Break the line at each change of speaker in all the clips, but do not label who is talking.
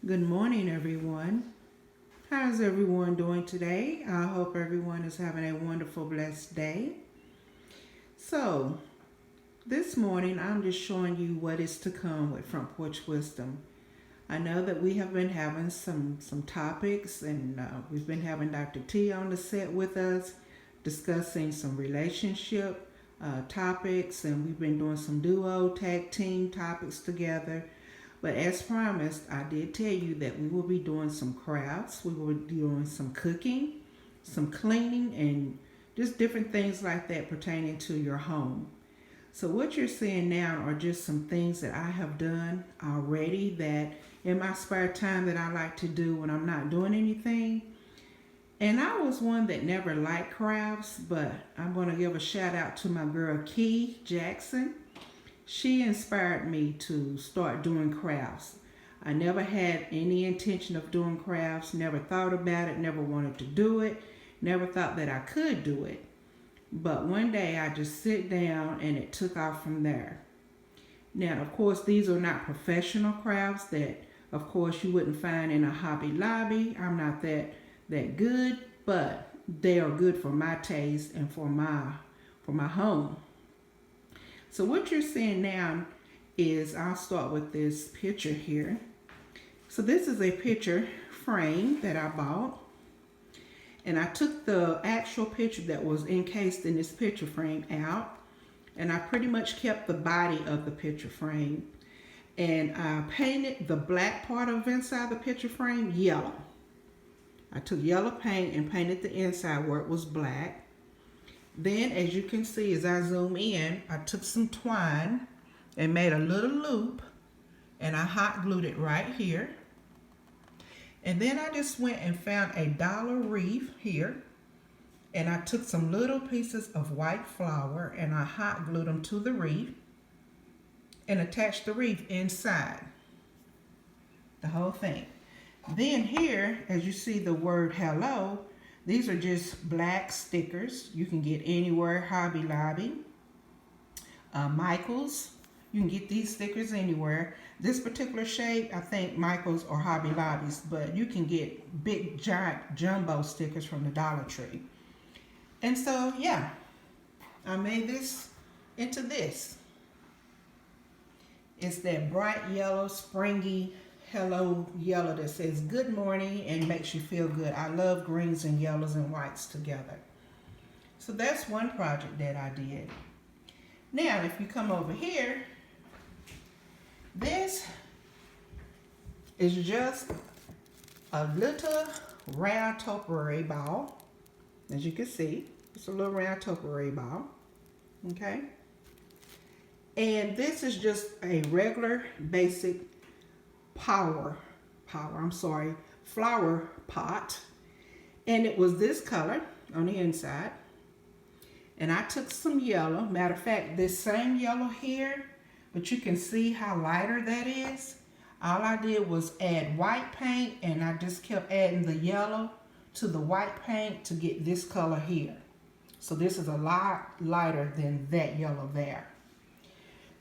Good morning, everyone. How's everyone doing today? I hope everyone is having a wonderful, blessed day. So, this morning I'm just showing you what is to come with Front Porch Wisdom. I know that we have been having some topics, and we've been having Dr. T on the set with us, discussing some relationship topics, and we've been doing some duo tag team topics together. But as promised, I did tell you that we will be doing some crafts. We will be doing some cooking, some cleaning, and just different things like that pertaining to your home. So what you're seeing now are just some things that I have done already that in my spare time that I like to do when I'm not doing anything. And I was one that never liked crafts, but I'm going to give a shout out to my girl Key Jackson. She inspired me to start doing crafts. I never had any intention of doing crafts, never thought about it, never wanted to do it, never thought that I could do it. But one day I just sit down and it took off from there. Now, of course, these are not professional crafts that, of course, you wouldn't find in a Hobby Lobby. I'm not that good, but they are good for my taste and for my home. So what you're seeing now is, I'll start with this picture here. So this is a picture frame that I bought. And I took the actual picture that was encased in this picture frame out. And I pretty much kept the body of the picture frame. And I painted the black part of inside the picture frame yellow. I took yellow paint and painted the inside where it was black. Then, as you can see, as I zoom in, I took some twine and made a little loop, and I hot glued it right here. And then I just went and found a dollar wreath here, and I took some little pieces of white flour and I hot glued them to the wreath and attached the wreath inside the whole thing. Then here, as you see the word hello, these are just black stickers. You can get anywhere, Hobby Lobby, Michael's. You can get these stickers anywhere. This particular shape, I think Michael's or Hobby Lobby's, but you can get big, giant, jumbo stickers from the Dollar Tree. And so, yeah, I made this into this. It's that bright yellow, springy, hello yellow that says good morning and makes you feel good. I love greens and yellows and whites together. So that's one project that I did. Now, if you come over here, this is just a little round topiary ball. As you can see, it's a little round topiary ball. Okay? And this is just a regular, basic flower pot, and it was this color on the inside. And I took some yellow, matter of fact, this same yellow here, but you can see how lighter that is. All I did was add white paint, and I just kept adding the yellow to the white paint to get this color here. So this is a lot lighter than that yellow there.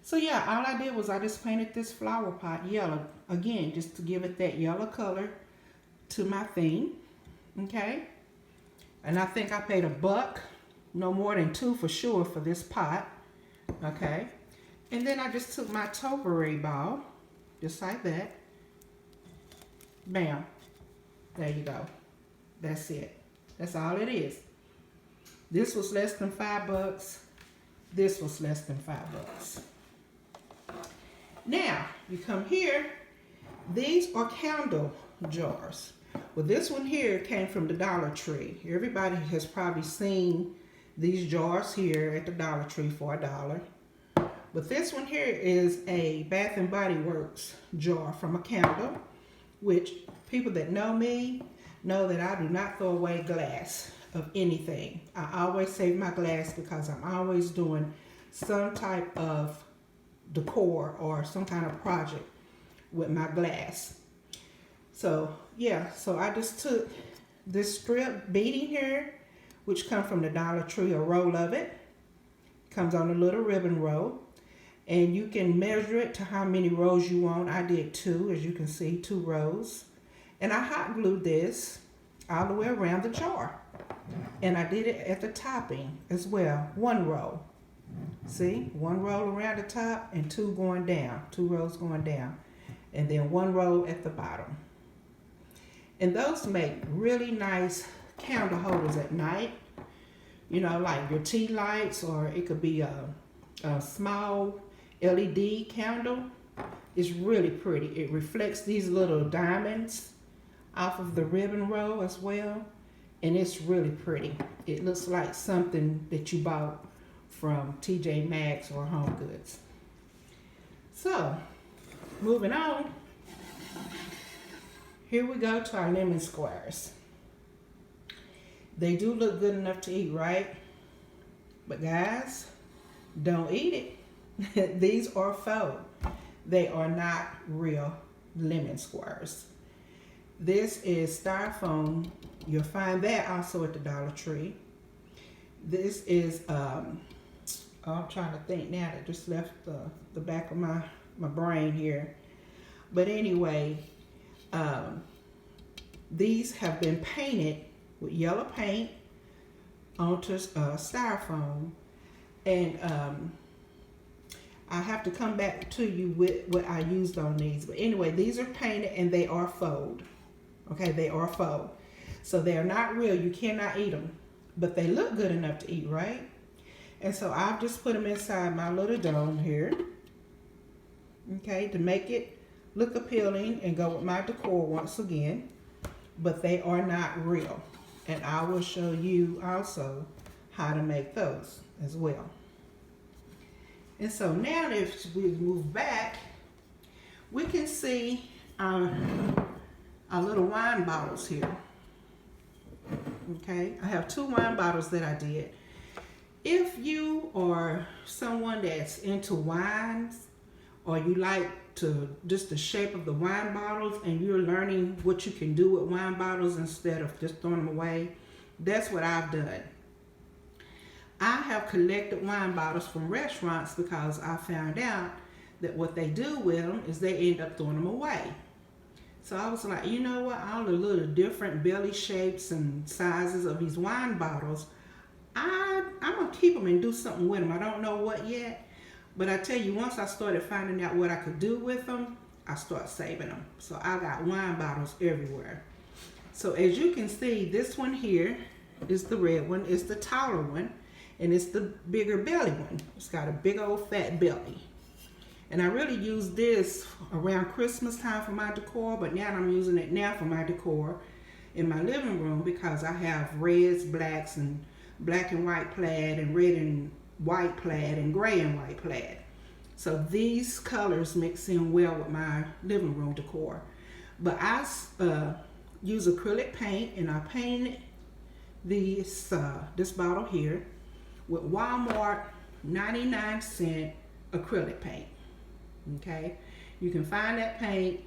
So yeah, all I did was I just painted this flower pot yellow, again, just to give it that yellow color to my theme, okay? And I think I paid $1, no more than $2 for sure for this pot, okay? And then I just took my topiary ball, just like that. Bam, there you go. That's it. That's all it is. This was less than $5. This was less than $5. Now, you come here, these are candle jars. Well, this one here came from the Dollar Tree. Everybody has probably seen these jars here at the Dollar Tree for $1. But this one here is a Bath and Body Works jar from a candle, which people that know me know that I do not throw away glass of anything. I always save my glass because I'm always doing some type of decor or some kind of project with my glass. So yeah, so I just took this strip beading here, which comes from the Dollar Tree, a roll of it. Comes on a little ribbon roll. And you can measure it to how many rows you want. I did 2, as you can see, 2 rows. And I hot glued this all the way around the jar. And I did it at the topping as well, 1 row. See, 1 row around the top and 2 going down, 2 rows going down. And then 1 row at the bottom. And those make really nice candle holders at night. You know, like your tea lights, or it could be a small LED candle. It's really pretty. It reflects these little diamonds off of the ribbon row as well. And it's really pretty. It looks like something that you bought from TJ Maxx or Home Goods. So, moving on. Here we go to our lemon squares. They do look good enough to eat, right? But guys, don't eat it. These are faux. They are not real lemon squares. This is styrofoam. You'll find that also at the Dollar Tree. This is, I'm trying to think now, that just left the back of my brain here. But anyway, these have been painted with yellow paint onto styrofoam. And I have to come back to you with what I used on these. But anyway, these are painted and they are faux. Okay, they are faux. So they are not real. You cannot eat them. But they look good enough to eat, right? And so I've just put them inside my little dome here. Okay, to make it look appealing and go with my decor once again. But they are not real. And I will show you also how to make those as well. And so now if we move back, we can see our little wine bottles here. Okay, I have 2 wine bottles that I did. If you are someone that's into wines, or you like to just the shape of the wine bottles, and you're learning what you can do with wine bottles instead of just throwing them away, that's what I've done. I have collected wine bottles from restaurants because I found out that what they do with them is they end up throwing them away. So I was like, you know what, all the little different belly shapes and sizes of these wine bottles, I'm going to keep them and do something with them. I don't know what yet, but I tell you, once I started finding out what I could do with them, I started saving them. So I got wine bottles everywhere. So as you can see, this one here is the red one. It's the taller one, and it's the bigger belly one. It's got a big old fat belly. And I really used this around Christmas time for my decor, but now I'm using it now for my decor in my living room because I have reds, blacks, and black and white plaid, and red and white plaid, and gray and white plaid. So these colors mix in well with my living room decor. But I use acrylic paint, and I painted this bottle here with Walmart 99-cent acrylic paint. Okay, you can find that paint.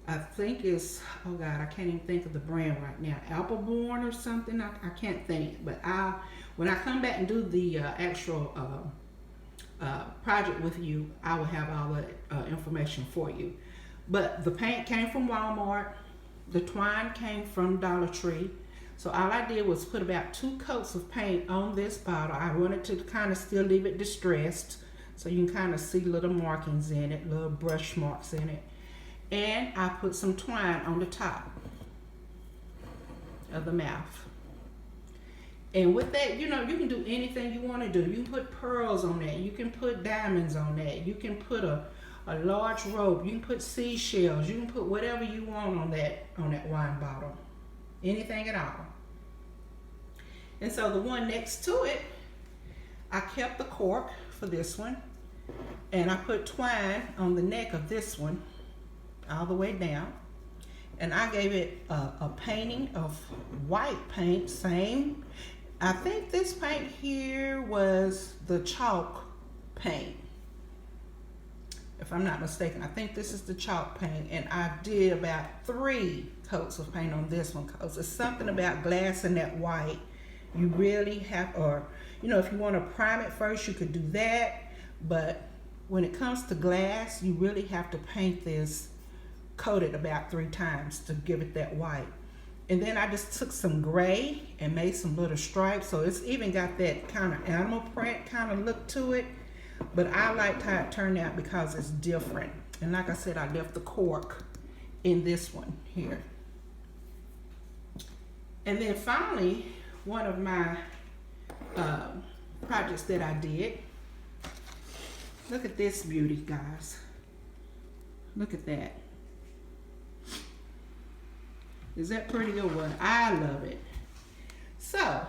I think it's, oh God, I can't even think of the brand right now. Appleborn or something. I can't think. But when I come back and do the actual project with you, I will have all the information for you. But the paint came from Walmart. The twine came from Dollar Tree. So all I did was put about 2 coats of paint on this bottle. I wanted to kind of still leave it distressed, so you can kind of see little markings in it, little brush marks in it. And I put some twine on the top of the mouth. And with that, you know, you can do anything you want to do. You can put pearls on that. You can put diamonds on that. You can put a large rope. You can put seashells. You can put whatever you want on that wine bottle. Anything at all. And so the one next to it, I kept the cork for this one, and I put twine on the neck of this one all the way down, and I gave it a painting of white paint. Same, I think this paint here was the chalk paint, if I'm not mistaken. I think this is the chalk paint, and I did about 3 coats of paint on this one because it's something about glass and that white. You really have, or you know, if you want to prime it first, you could do that, but when it comes to glass, you really have to paint this, coat it about 3 times to give it that white. And then I just took some gray and made some little stripes, so it's even got that kind of animal print kind of look to it. But I liked how it turned out because it's different. And like I said, I left the cork in this one here. And then finally, one of my projects that I did. Look at this beauty, guys. Look at that. Is that pretty or what? I love it. So,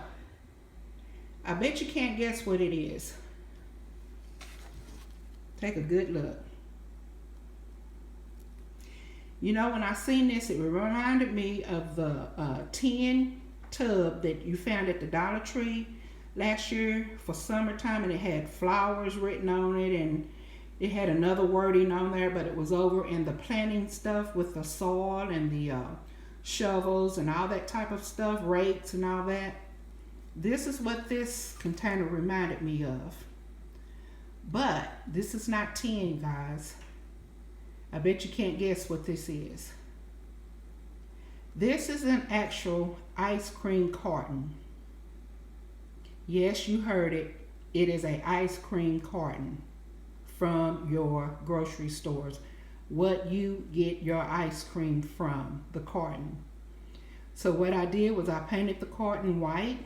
I bet you can't guess what it is. Take a good look. You know, when I seen this, it reminded me of the tin tub that you found at the Dollar Tree last year for summertime, and it had flowers written on it, and it had another wording on there, but it was over in the planting stuff with the soil and the shovels and all that type of stuff, rakes and all that. This is what this container reminded me of. But this is not tin, guys. I bet you can't guess what this is. This is an actual ice cream carton. Yes, you heard it. It is an ice cream carton from your grocery stores. What you get your ice cream from, the carton. So what I did was I painted the carton white.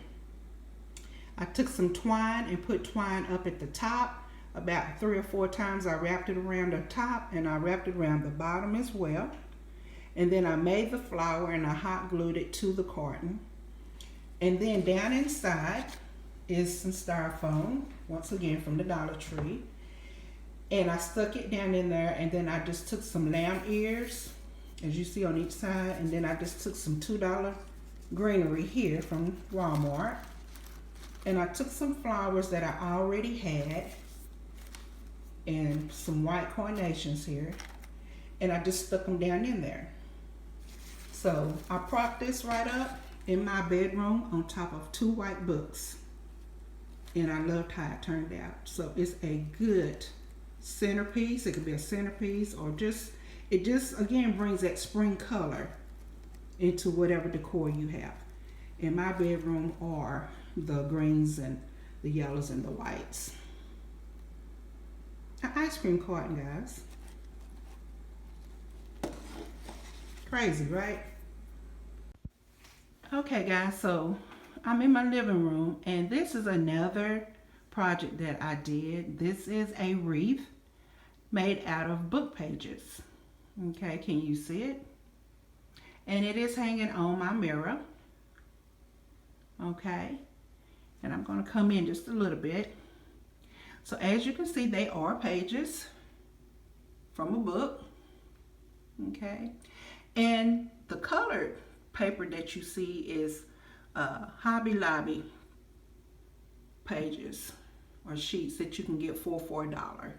I took some twine and put twine up at the top. About 3 or 4 times I wrapped it around the top, and I wrapped it around the bottom as well. And then I made the flower and I hot glued it to the carton. And then down inside is some styrofoam, once again from the Dollar Tree. And I stuck it down in there, and then I just took some lamb ears, as you see on each side, and then I just took some $2 greenery here from Walmart. And I took some flowers that I already had, and some white carnations here, and I just stuck them down in there. So I propped this right up in my bedroom on top of 2 white books, and I loved how it turned out. So it's a good centerpiece. It could be a centerpiece, or it just again brings that spring color into whatever decor you have. In my bedroom are the greens and the yellows and the whites. An ice cream carton, guys. Crazy, right? Okay, guys, so I'm in my living room, and this is another project that I did. This is a wreath made out of book pages. Okay, can you see it? And it is hanging on my mirror. Okay, and I'm going to come in just a little bit. So as you can see, they are pages from a book. Okay, and the colored paper that you see is Hobby Lobby pages or sheets that you can get for $1.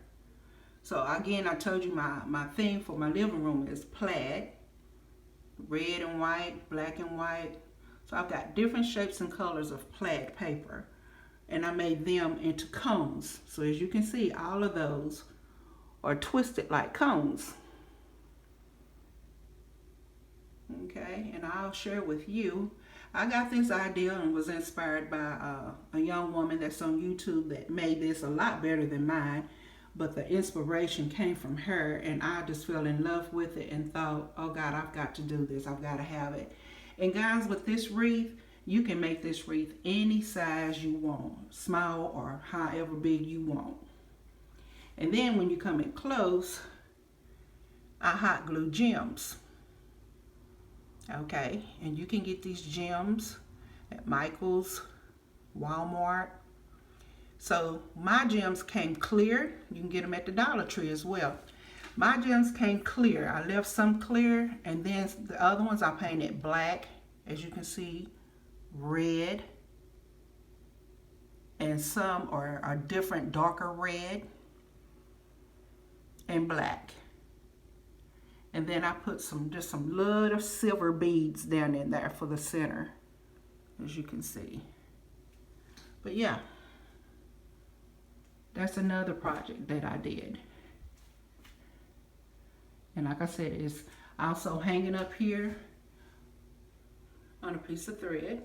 So again, I told you my theme for my living room is plaid, red and white, black and white. So I've got different shapes and colors of plaid paper, and I made them into cones. So as you can see, all of those are twisted like cones. Okay, and I'll share with you. I got this idea and was inspired by a young woman that's on YouTube that made this a lot better than mine, but the inspiration came from her, and I just fell in love with it and thought, oh God, I've got to do this. I've got to have it. And guys, with this wreath, you can make this wreath any size you want, small or however big you want. And then when you come in close, I hot glue gems. Okay, and you can get these gems at Michael's, Walmart. So my gems came clear. You can get them at the Dollar Tree as well. My gems came clear. I left some clear, and then the other ones I painted black, as you can see, red, and some are a different darker red and black. And then I put just some little silver beads down in there for the center, as you can see. But yeah, That's another project that I did. And like I said, it's also hanging up here on a piece of thread.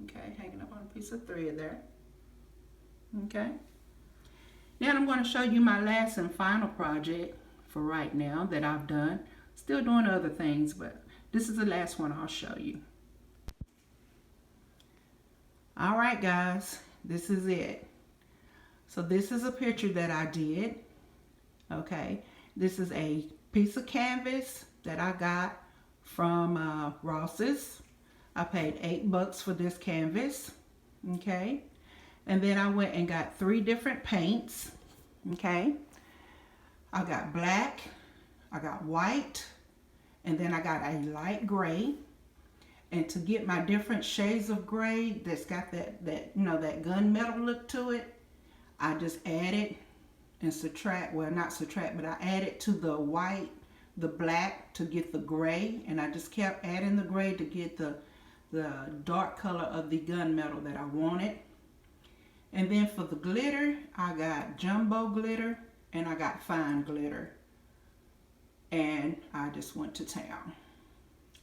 Okay, hanging up on a piece of thread there. Okay. Now I'm going to show you my last and final project for right now that I've done. Still doing other things, but this is the last one I'll show you. All right, guys, this is it. So this is a picture that I did. Okay, this is a piece of canvas that I got from Ross's. I paid $8 for this canvas. Okay, and then I went and got 3 different paints. Okay, I got black, I got white, and then I got a light gray. And to get my different shades of gray that's got that you know, that gunmetal look to it, I just added and subtract, well not subtract, but I added to the white the black to get the gray, and I just kept adding the gray to get the dark color of the gunmetal that I wanted. And then for the glitter, I got jumbo glitter and I got fine glitter, and I just went to town.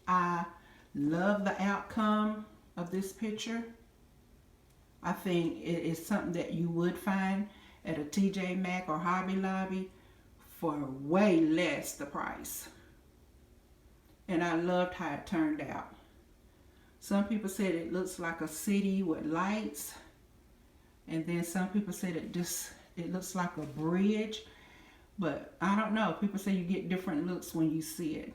I love the outcome of this picture. I think it is something that you would find at a TJ Maxx or Hobby Lobby for way less the price. And I loved how it turned out. Some people said it looks like a city with lights, and then some people said it looks like a bridge, but I don't know. People say you get different looks when you see it.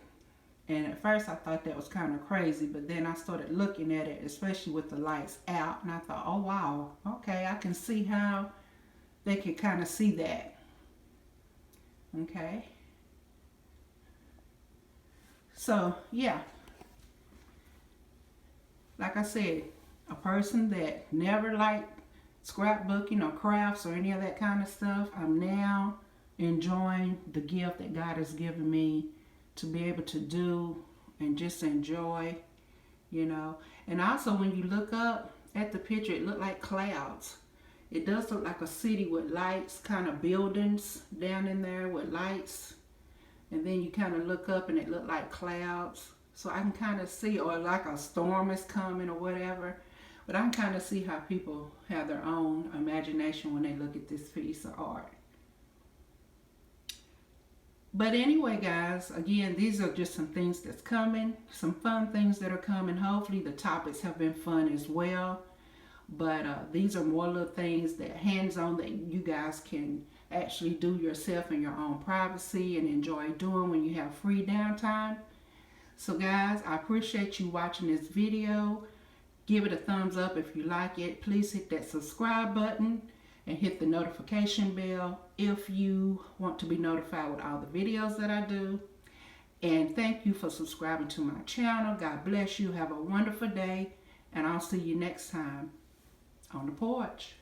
And at first I thought that was kind of crazy, but then I started looking at it, especially with the lights out, and I thought, oh wow, okay, I can see how they can kind of see that. Okay. So yeah, like I said, a person that never liked scrapbooking or crafts or any of that kind of stuff, I'm now enjoying the gift that God has given me to be able to do and just enjoy, you know. And also when you look up at the picture, it looked like clouds. It does look like a city with lights, kind of buildings down in there with lights. And then you kind of look up and it looked like clouds. So I can kind of see, or like a storm is coming or whatever. But I can kind of see how people have their own imagination when they look at this piece of art. But anyway, guys, again, these are just some things that's coming, some fun things that are coming. Hopefully the topics have been fun as well. But these are more little things that hands-on that you guys can actually do yourself in your own privacy and enjoy doing when you have free downtime. So guys, I appreciate you watching this video. Give it a thumbs up if you like it. Please hit that subscribe button and hit the notification bell if you want to be notified with all the videos that I do. And thank you for subscribing to my channel. God bless you. Have a wonderful day. And I'll see you next time on the porch.